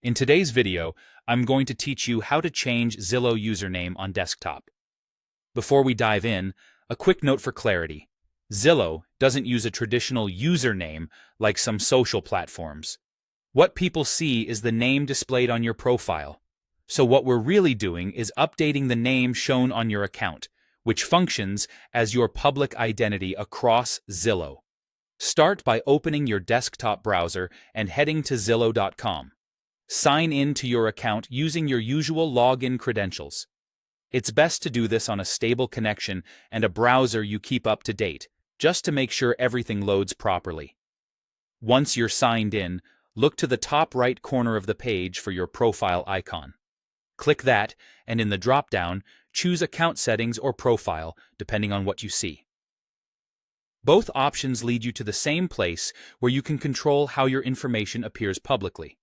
In today's video, I'm going to teach you how to change Zillow username on desktop. Before we dive in, a quick note for clarity. Zillow doesn't use a traditional username like some social platforms. What people see is the name displayed on your profile. So what we're really doing is updating the name shown on your account, which functions as your public identity across Zillow. Start by opening your desktop browser and heading to Zillow.com. Sign in to your account using your usual login credentials. It's best to do this on a stable connection and a browser you keep up to date, just to make sure everything loads properly. Once you're signed in, look to the top right corner of the page for your profile icon. Click that, and in the drop-down, choose Account Settings or Profile, depending on what you see. Both options lead you to the same place where you can control how your information appears publicly.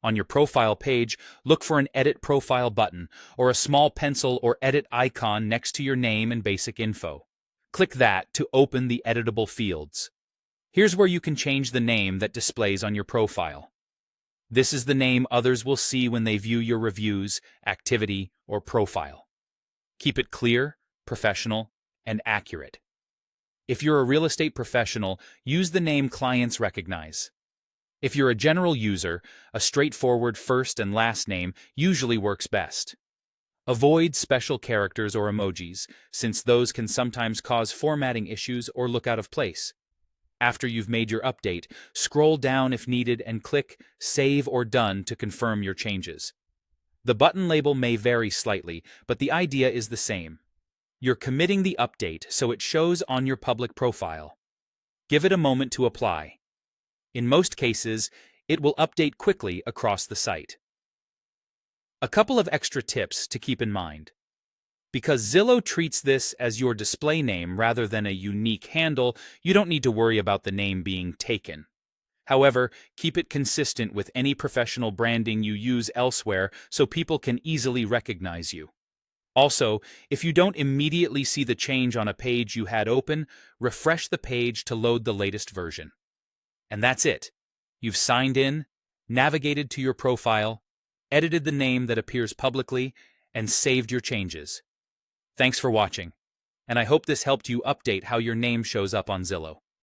On your profile page, look for an Edit Profile button or a small pencil or edit icon next to your name and basic info. Click that to open the editable fields. Here's where you can change the name that displays on your profile. This is the name others will see when they view your reviews, activity, or profile. Keep it clear, professional, and accurate. If you're a real estate professional, use the name clients recognize. If you're a general user, a straightforward first and last name usually works best. Avoid special characters or emojis, since those can sometimes cause formatting issues or look out of place. After you've made your update, scroll down if needed and click Save or Done to confirm your changes. The button label may vary slightly, but the idea is the same. You're committing the update so it shows on your public profile. Give it a moment to apply. In most cases, it will update quickly across the site. A couple of extra tips to keep in mind. Because Zillow treats this as your display name rather than a unique handle, you don't need to worry about the name being taken. However, keep it consistent with any professional branding you use elsewhere so people can easily recognize you. Also, if you don't immediately see the change on a page you had open, refresh the page to load the latest version. And that's it. You've signed in, navigated to your profile, edited the name that appears publicly, and saved your changes. Thanks for watching, and I hope this helped you update how your name shows up on Zillow.